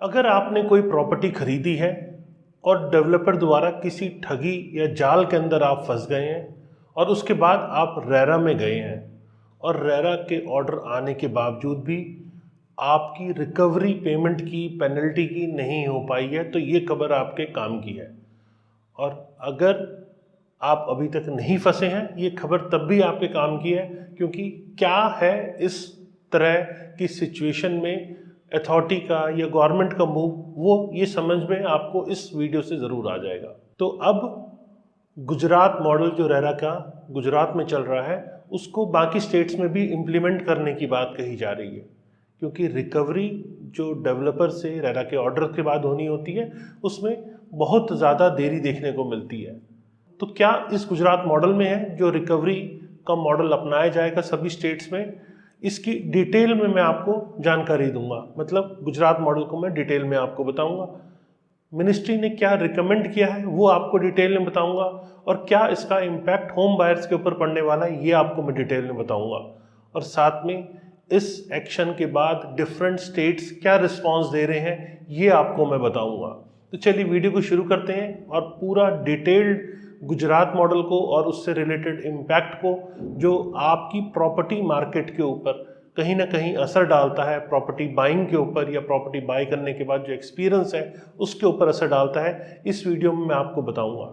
अगर आपने कोई प्रॉपर्टी खरीदी है और डेवलपर द्वारा किसी ठगी या जाल के अंदर आप फंस गए हैं और उसके बाद आप रेरा में गए हैं और रेरा के ऑर्डर आने के बावजूद भी आपकी रिकवरी पेमेंट की पेनल्टी की नहीं हो पाई है, तो ये खबर आपके काम की है। और अगर आप अभी तक नहीं फंसे हैं, ये खबर तब भी आपके काम की है, क्योंकि क्या है इस तरह की सिचुएशन में अथॉरिटी का या गवर्नमेंट का मूव, वो ये समझ में आपको इस वीडियो से ज़रूर आ जाएगा। तो अब गुजरात मॉडल जो रेरा का गुजरात में चल रहा है, उसको बाकी स्टेट्स में भी इम्प्लीमेंट करने की बात कही जा रही है, क्योंकि रिकवरी जो डेवलपर से रेरा के ऑर्डर के बाद होनी होती है, उसमें बहुत ज़्यादा देरी देखने को मिलती है। तो क्या इस गुजरात मॉडल में है जो रिकवरी का मॉडल अपनाया जाएगा सभी स्टेट्स में, इसकी डिटेल में मैं आपको जानकारी दूंगा। मतलब गुजरात मॉडल को मैं डिटेल में आपको बताऊंगा, मिनिस्ट्री ने क्या रिकमेंड किया है वो आपको डिटेल में बताऊंगा, और क्या इसका इम्पैक्ट होम बायर्स के ऊपर पड़ने वाला है ये आपको मैं डिटेल में बताऊंगा। और साथ में इस एक्शन के बाद डिफरेंट स्टेट्स क्या रिस्पॉन्स दे रहे हैं ये आपको मैं बताऊंगा। तो चलिए वीडियो को शुरू करते हैं और पूरा डिटेल्ड गुजरात मॉडल को और उससे रिलेटेड इम्पैक्ट को, जो आपकी प्रॉपर्टी मार्केट के ऊपर कहीं ना कहीं असर डालता है, प्रॉपर्टी बाइंग के ऊपर या प्रॉपर्टी बाय करने के बाद जो एक्सपीरियंस है उसके ऊपर असर डालता है, इस वीडियो में मैं आपको बताऊंगा।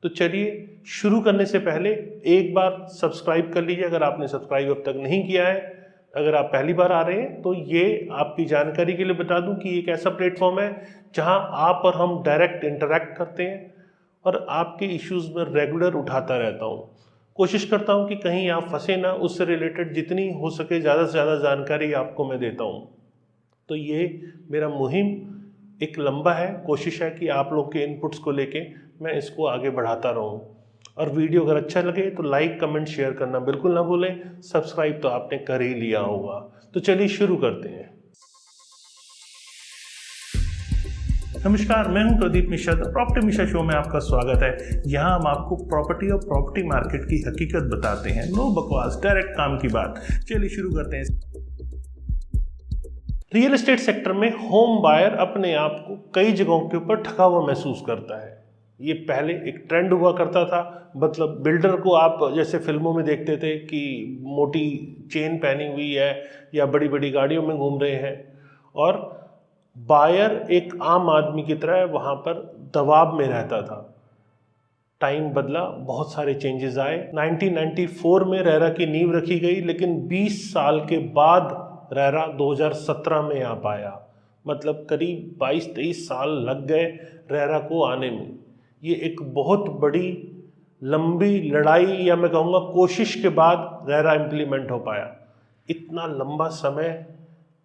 तो चलिए शुरू करने से पहले एक बार सब्सक्राइब कर लीजिए अगर आपने सब्सक्राइब अब तक नहीं किया है। अगर आप पहली बार आ रहे हैं तो ये आपकी जानकारी के लिए बता दूं कि एक ऐसा प्लेटफॉर्म है जहां आप और हम डायरेक्ट इंटरेक्ट करते हैं और आपके इश्यूज में रेगुलर उठाता रहता हूँ। कोशिश करता हूँ कि कहीं आप फंसे ना, उससे रिलेटेड जितनी हो सके ज़्यादा से ज़्यादा जानकारी आपको मैं देता हूँ। तो ये मेरा मुहिम एक लंबा है, कोशिश है कि आप लोग के इनपुट्स को लेके मैं इसको आगे बढ़ाता रहूँ। और वीडियो अगर अच्छा लगे तो लाइक कमेंट शेयर करना बिल्कुल ना भूलें, सब्सक्राइब तो आपने कर ही लिया होगा। तो चलिए शुरू करते हैं। नमस्कार, मैं हूं Pradeep Mishra. The property Mishra show में आपका स्वागत है। यहां हम आपको प्रॉपर्टी और प्रॉपर्टी मार्केट की हकीकत बताते हैं, नो बकवास, डायरेक्ट काम की बात। चलिए शुरू करते हैं। रियल एस्टेट सेक्टर में होम बायर अपने आप को कई जगहों के ऊपर ठगा हुआ महसूस करता है। ये पहले एक ट्रेंड हुआ करता था, मतलब बिल्डर को आप जैसे फिल्मों में देखते थे कि मोटी चेन पहनी हुई है या बड़ी बड़ी गाड़ियों में घूम रहे हैं, और बायर एक आम आदमी की तरह वहाँ पर दबाव में रहता था। टाइम बदला, बहुत सारे चेंजेस आए। 1994 में रेरा की नींव रखी गई, लेकिन 20 साल के बाद रेरा 2017 में आ पाया। मतलब करीब 22-23 साल लग गए रेरा को आने में। ये एक बहुत बड़ी लंबी लड़ाई या मैं कहूँगा कोशिश के बाद रेरा इम्प्लीमेंट हो पाया। इतना लंबा समय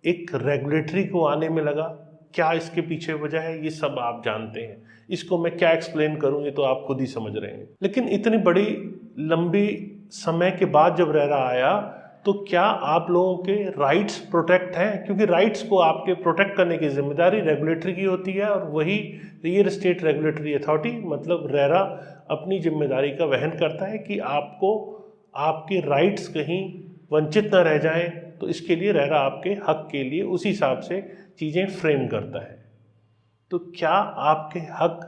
एक रेगुलेटरी को आने में लगा, क्या इसके पीछे वजह है ये सब आप जानते हैं। इसको मैं क्या एक्सप्लेन करूं ये तो आप खुद ही समझ रहे हैं। लेकिन इतनी बड़ी लंबी समय के बाद जब रेरा आया तो क्या आप लोगों के राइट्स प्रोटेक्ट हैं, क्योंकि राइट्स को आपके प्रोटेक्ट करने की जिम्मेदारी रेगुलेटरी की होती है, और वही रियल एस्टेट रेगुलेटरी अथॉरिटी मतलब रेरा अपनी जिम्मेदारी का वहन करता है कि आपको आपके राइट्स कहीं वंचित न रह जाएं। तो इसके लिए रेरा आपके हक के लिए उसी हिसाब से चीज़ें फ्रेम करता है। तो क्या आपके हक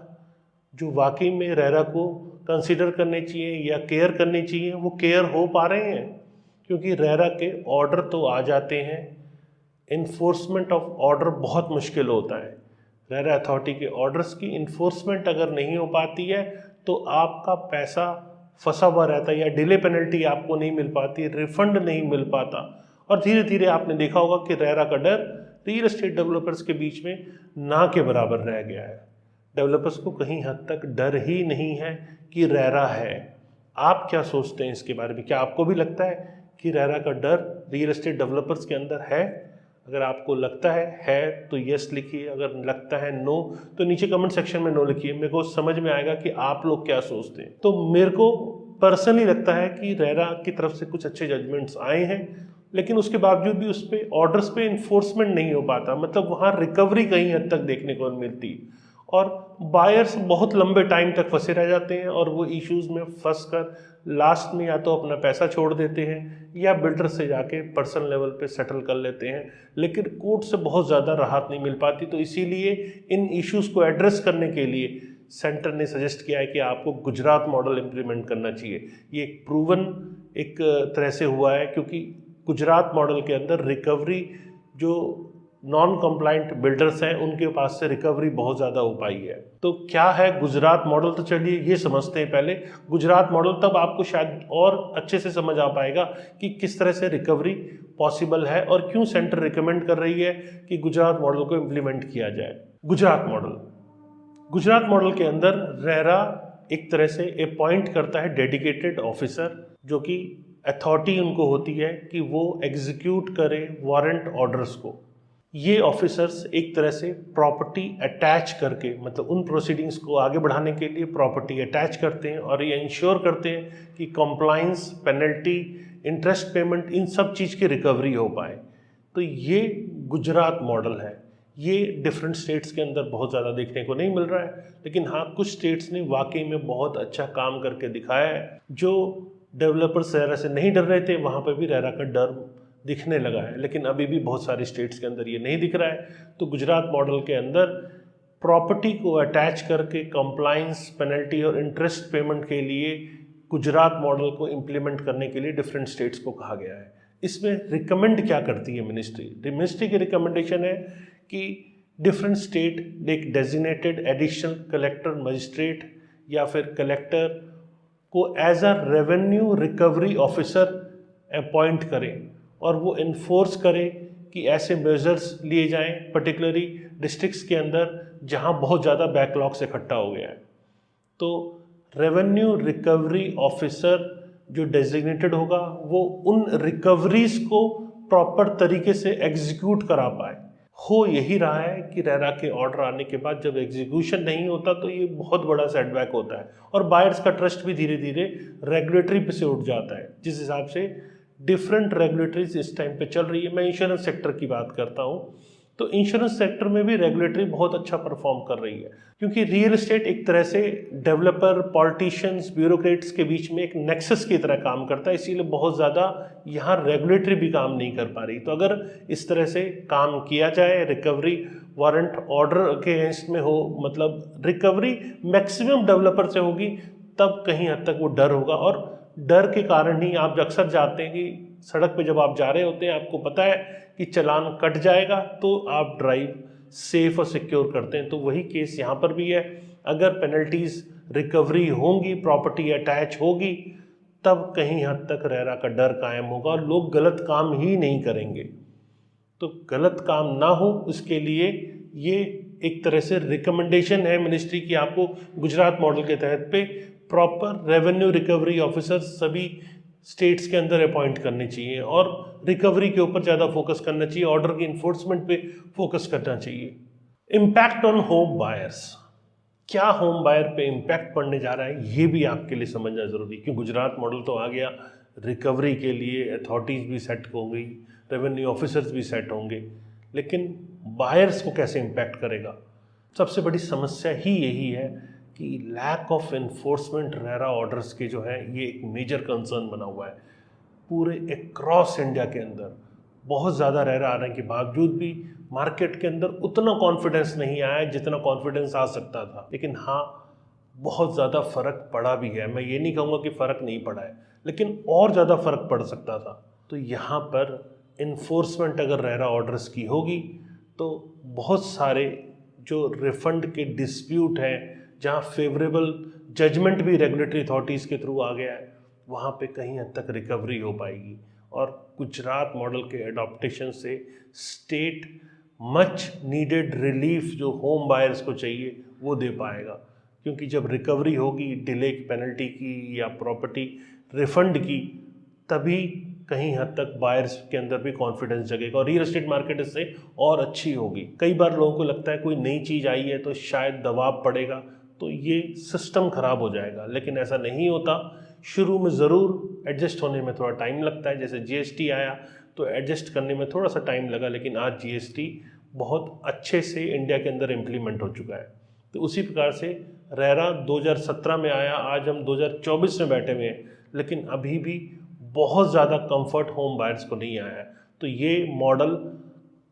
जो वाकई में रेरा को कंसिडर करने चाहिए या केयर करने चाहिए, वो केयर हो पा रहे हैं? क्योंकि रेरा के ऑर्डर तो आ जाते हैं, इन्फोर्समेंट ऑफ ऑर्डर बहुत मुश्किल होता है। रेरा अथॉरिटी के ऑर्डर्स की इन्फोर्समेंट अगर नहीं हो पाती है तो आपका पैसा फंसा हुआ रहता है, या डिले पेनल्टी आपको नहीं मिल पाती, रिफंड नहीं मिल पाता। और धीरे धीरे आपने देखा होगा कि रेरा का डर रियल एस्टेट डेवलपर्स के बीच में ना के बराबर रह गया है। डेवलपर्स को कहीं हद तक डर ही नहीं है कि रेरा है। आप क्या सोचते हैं इसके बारे में? क्या आपको भी लगता है कि रेरा का डर रियल एस्टेट डेवलपर्स के अंदर है? अगर आपको लगता है तो यस लिखिए, अगर लगता है नो तो नीचे कमेंट सेक्शन में नो लिखिए। मेरे को समझ में आएगा कि आप लोग क्या सोचते हैं। तो मेरे को पर्सनली लगता है कि रेरा की तरफ से कुछ अच्छे जजमेंट्स आए हैं, लेकिन उसके बावजूद भी उस पर ऑर्डर्स पे इन्फोर्समेंट नहीं हो पाता। मतलब वहाँ रिकवरी कहीं हद तक देखने को मिलती, और बायर्स बहुत लंबे टाइम तक फंसे रह जाते हैं और वो इश्यूज में फंस कर लास्ट में या तो अपना पैसा छोड़ देते हैं या बिल्डर से जाके पर्सनल लेवल पे सेटल कर लेते हैं, लेकिन कोर्ट से बहुत ज़्यादा राहत नहीं मिल पाती। तो इसीलिए इन इश्यूज को एड्रेस करने के लिए सेंटर ने सजेस्ट किया है कि आपको गुजरात मॉडल इम्प्लीमेंट करना चाहिए। ये एक प्रूवन एक तरह से हुआ है, क्योंकि गुजरात मॉडल के अंदर रिकवरी जो नॉन कंप्लाइंट बिल्डर्स हैं उनके पास से रिकवरी बहुत ज़्यादा हो पाई है। तो क्या है गुजरात मॉडल, तो चलिए ये समझते हैं पहले गुजरात मॉडल, तब आपको शायद और अच्छे से समझ आ पाएगा कि किस तरह से रिकवरी पॉसिबल है और क्यों सेंटर रिकमेंड कर रही है कि गुजरात मॉडल को इम्प्लीमेंट किया जाए। गुजरात मॉडल के अंदर रेरा एक तरह से अपॉइंट करता है डेडिकेटेड ऑफिसर, जो कि अथॉरिटी उनको होती है कि वो एग्जीक्यूट करे वारंट ऑर्डर्स को। ये ऑफिसर्स एक तरह से प्रॉपर्टी अटैच करके, मतलब उन प्रोसीडिंग्स को आगे बढ़ाने के लिए प्रॉपर्टी अटैच करते हैं और ये इंश्योर करते हैं कि कंप्लाइंस, पेनल्टी, इंटरेस्ट पेमेंट, इन सब चीज़ की रिकवरी हो पाए। तो ये गुजरात मॉडल है। ये डिफरेंट स्टेट्स के अंदर बहुत ज़्यादा देखने को नहीं मिल रहा है, लेकिन हाँ कुछ स्टेट्स ने वाकई में बहुत अच्छा काम करके दिखाया है। जो डेवलपर्स रेरा से नहीं डर रहे थे, वहाँ पर भी रेरा का डर दिखने लगा है, लेकिन अभी भी बहुत सारे स्टेट्स के अंदर ये नहीं दिख रहा है। तो गुजरात मॉडल के अंदर प्रॉपर्टी को अटैच करके कंप्लाइंस, पेनल्टी और इंटरेस्ट पेमेंट के लिए गुजरात मॉडल को इम्प्लीमेंट करने के लिए डिफरेंट स्टेट्स को कहा गया है। इसमें रिकमेंड क्या करती है मिनिस्ट्री की रिकमेंडेशन है कि डिफरेंट स्टेट एक डेजिग्नेटेड एडिशनल कलेक्टर, मजिस्ट्रेट या फिर कलेक्टर को as a revenue recovery officer appoint करें और वो इन्फोर्स करे कि ऐसे मेजर्स लिए जाएं, पर्टिकुलरली डिस्ट्रिक्ट्स के अंदर जहां बहुत ज़्यादा बैकलॉग्स इकट्ठा हो गया है। तो रेवेन्यू रिकवरी ऑफिसर जो डेजिग्नेटेड होगा वो उन रिकवरीज को प्रॉपर तरीके से एग्जीक्यूट करा पाए। हो यही रहा है कि रेरा के ऑर्डर आने के बाद जब एग्जीक्यूशन नहीं होता तो ये बहुत बड़ा सेटबैक होता है और बायर्स का ट्रस्ट भी धीरे धीरे रेगुलेटरी पे से उठ जाता है, जिस हिसाब से डिफरेंट रेगुलेटरीज इस टाइम पे चल रही है। मैं इंश्योरेंस सेक्टर की बात करता हूँ, तो इंश्योरेंस सेक्टर में भी रेगुलेटरी बहुत अच्छा परफॉर्म कर रही है, क्योंकि रियल एस्टेट एक तरह से डेवलपर, पॉलिटिशियंस, ब्यूरोक्रेट्स के बीच में एक नेक्सस की तरह काम करता है, इसीलिए बहुत ज़्यादा यहाँ रेगुलेटरी भी काम नहीं कर पा रही। तो अगर इस तरह से काम किया जाए, रिकवरी वारंट ऑर्डर के अगेंस्ट में हो, मतलब रिकवरी मैक्सिमम डेवलपर से होगी, तब कहीं हद तक वो डर होगा। और डर के कारण ही आप अक्सर जाते हैं कि सड़क पे जब आप जा रहे होते हैं, आपको पता है कि चालान कट जाएगा, तो आप ड्राइव सेफ और सिक्योर करते हैं। तो वही केस यहाँ पर भी है। अगर पेनल्टीज रिकवरी होंगी, प्रॉपर्टी अटैच होगी, तब कहीं हद तक रेरा का डर कायम होगा और लोग गलत काम ही नहीं करेंगे। तो गलत काम ना हो, उसके लिए ये एक तरह से रिकमेंडेशन है मिनिस्ट्री की, आपको गुजरात मॉडल के तहत पे प्रॉपर रेवेन्यू रिकवरी ऑफिसर सभी स्टेट्स के अंदर अपॉइंट करने चाहिए और रिकवरी के ऊपर ज़्यादा फोकस करना चाहिए, ऑर्डर की इन्फोर्समेंट पे फोकस करना चाहिए। इम्पैक्ट ऑन होम बायर्स, क्या होम बायर पे इम्पैक्ट पड़ने जा रहा है, ये भी आपके लिए समझना ज़रूरी, क्योंकि गुजरात मॉडल तो आ गया, रिकवरी के लिए अथॉरिटीज़ भी सेट हो गई, रेवेन्यू ऑफिसर्स भी सेट होंगे, लेकिन बायर्स को कैसे इम्पैक्ट करेगा? सबसे बड़ी समस्या ही यही है कि lack of enforcement RERA orders के जो है, ये एक मेजर कंसर्न बना हुआ है। पूरे अक्रॉस इंडिया के अंदर बहुत ज़्यादा रेरा आने के बावजूद भी मार्केट के अंदर उतना कॉन्फिडेंस नहीं आया है जितना कॉन्फिडेंस आ सकता था। लेकिन हाँ, बहुत ज़्यादा फ़र्क पड़ा भी है। मैं ये नहीं कहूँगा कि फ़र्क नहीं पड़ा है, लेकिन और ज़्यादा फ़र्क पड़ सकता था। तो यहाँ पर इन्फोर्समेंट अगर रेरा ऑर्डर्स की होगी तो बहुत सारे जो रिफंड के डिस्प्यूट हैं, जहाँ फेवरेबल जजमेंट भी रेगुलेटरी अथॉरिटीज़ के थ्रू आ गया है, वहाँ पे कहीं हद तक रिकवरी हो पाएगी। और गुजरात मॉडल के एडॉप्टेशन से स्टेट मच नीडेड रिलीफ जो होम बायर्स को चाहिए वो दे पाएगा, क्योंकि जब रिकवरी होगी डिले पेनल्टी की या प्रॉपर्टी रिफंड की, तभी कहीं हद तक बायर्स के अंदर भी कॉन्फिडेंस जगेगा और रियल एस्टेट मार्केट इससे और अच्छी होगी। कई बार लोगों को लगता है कोई नई चीज़ आई है तो शायद दबाव पड़ेगा, तो ये सिस्टम ख़राब हो जाएगा, लेकिन ऐसा नहीं होता। शुरू में ज़रूर एडजस्ट होने में थोड़ा टाइम लगता है, जैसे जीएसटी आया तो एडजस्ट करने में थोड़ा सा टाइम लगा, लेकिन आज जीएसटी बहुत अच्छे से इंडिया के अंदर इम्प्लीमेंट हो चुका है। तो उसी प्रकार से रेरा 2017 में आया, आज हम 2024 में बैठे हुए हैं, लेकिन अभी भी बहुत ज़्यादा कंफर्ट होम बायर्स को नहीं आया है। तो ये मॉडल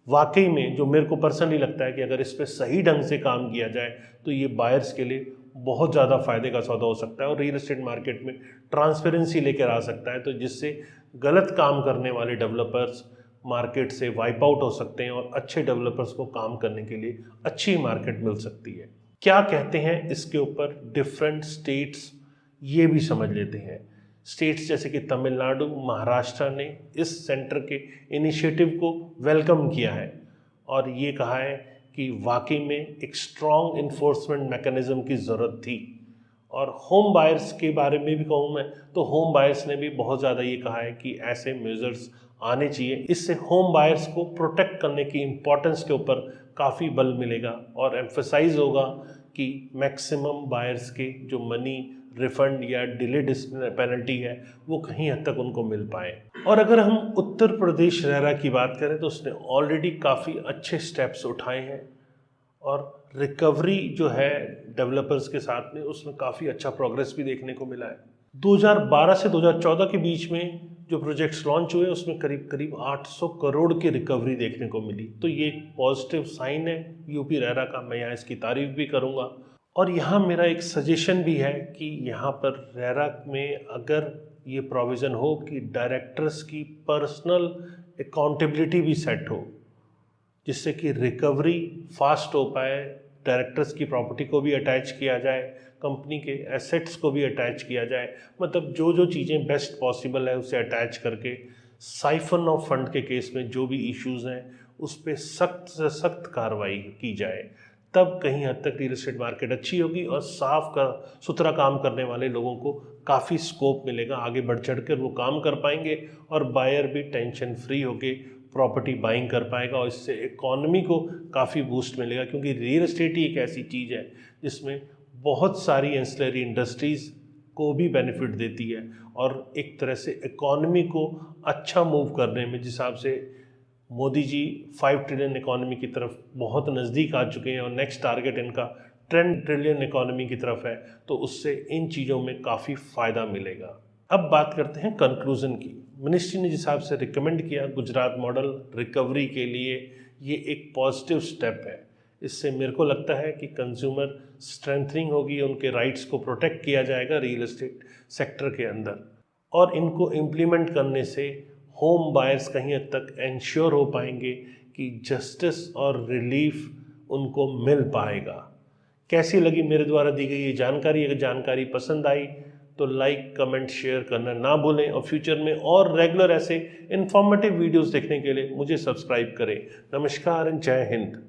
वाकई में, जो मेरे को पर्सनली लगता है कि अगर इस पर सही ढंग से काम किया जाए तो ये बायर्स के लिए बहुत ज़्यादा फायदे का सौदा हो सकता है और रियल एस्टेट मार्केट में ट्रांसपेरेंसी लेकर आ सकता है, तो जिससे गलत काम करने वाले डेवलपर्स मार्केट से वाइप आउट हो सकते हैं और अच्छे डेवलपर्स को काम करने के लिए अच्छी मार्केट मिल सकती है। क्या कहते हैं इसके ऊपर डिफरेंट स्टेट्स, ये भी समझ लेते हैं। स्टेट्स जैसे कि तमिलनाडु, महाराष्ट्र ने इस सेंटर के इनिशिएटिव को वेलकम किया है और ये कहा है कि वाकई में एक स्ट्रॉन्ग इन्फोर्समेंट मैकेनिज्म की ज़रूरत थी। और होम बायर्स के बारे में भी कहूँ मैं तो होम बायर्स ने भी बहुत ज़्यादा ये कहा है कि ऐसे मेजर्स आने चाहिए। इससे होम बायर्स को प्रोटेक्ट करने की इम्पोर्टेंस के ऊपर काफ़ी बल मिलेगा और एम्फसाइज होगा कि मैक्सिमम बायर्स के जो मनी रिफंड या डिलेड पेनल्टी है वो कहीं हद तक उनको मिल पाए। और अगर हम उत्तर प्रदेश रेरा की बात करें तो उसने ऑलरेडी काफ़ी अच्छे स्टेप्स उठाए हैं और रिकवरी जो है डेवलपर्स के साथ में उसमें काफ़ी अच्छा प्रोग्रेस भी देखने को मिला है। 2012 से 2014 के बीच में जो प्रोजेक्ट्स लॉन्च हुए उसमें करीब करीब 800 करोड़ की रिकवरी देखने को मिली, तो ये एक पॉजिटिव साइन है यूपी रेरा का। मैं यहाँ इसकी तारीफ भी करूँगा। और यहाँ मेरा एक सजेशन भी है कि यहाँ पर रेरा में अगर ये प्रोविज़न हो कि डायरेक्टर्स की पर्सनल अकाउंटेबिलिटी भी सेट हो, जिससे कि रिकवरी फास्ट हो पाए, डायरेक्टर्स की प्रॉपर्टी को भी अटैच किया जाए, कंपनी के एसेट्स को भी अटैच किया जाए, मतलब जो जो चीज़ें बेस्ट पॉसिबल है उसे अटैच करके साइफन ऑफ फंड के केस में जो भी इश्यूज़ हैं उस पर सख्त से सख्त कार्रवाई की जाए। तब कहीं हद तक रियल एस्टेट मार्केट अच्छी होगी और सुथरा काम करने वाले लोगों को काफ़ी स्कोप मिलेगा, आगे बढ़ चढ़ कर वो काम कर पाएंगे और बायर भी टेंशन फ्री होके प्रॉपर्टी बाइंग कर पाएगा और इससे इकॉनमी को काफ़ी बूस्ट मिलेगा, क्योंकि रियल एस्टेट ही एक ऐसी चीज़ है जिसमें बहुत सारी एंसिलरी इंडस्ट्रीज़ को भी बेनिफिट देती है और एक तरह से इकॉनमी को अच्छा मूव करने में, जिस हिसाब से मोदी जी 5 ट्रिलियन इकॉनमी की तरफ बहुत नज़दीक आ चुके हैं और नेक्स्ट टारगेट इनका 10 ट्रिलियन इकॉनमी की तरफ है, तो उससे इन चीज़ों में काफ़ी फ़ायदा मिलेगा। अब बात करते हैं कंक्लूज़न की। मिनिस्ट्री ने जिस हिसाब से रिकमेंड किया गुजरात मॉडल रिकवरी के लिए, ये एक पॉजिटिव स्टेप है। इससे मेरे को लगता है कि कंज्यूमर स्ट्रेंथनिंग होगी, उनके राइट्स को प्रोटेक्ट किया जाएगा रियल एस्टेट सेक्टर के अंदर, और इनको इम्प्लीमेंट करने से होम बायर्स कहीं हद तक इंश्योर हो पाएंगे कि जस्टिस और रिलीफ उनको मिल पाएगा। कैसी लगी मेरे द्वारा दी गई ये जानकारी? अगर जानकारी पसंद आई तो लाइक, कमेंट, शेयर करना ना भूलें और फ्यूचर में और रेगुलर ऐसे इन्फॉर्मेटिव वीडियोस देखने के लिए मुझे सब्सक्राइब करें। नमस्कार एंड जय हिंद।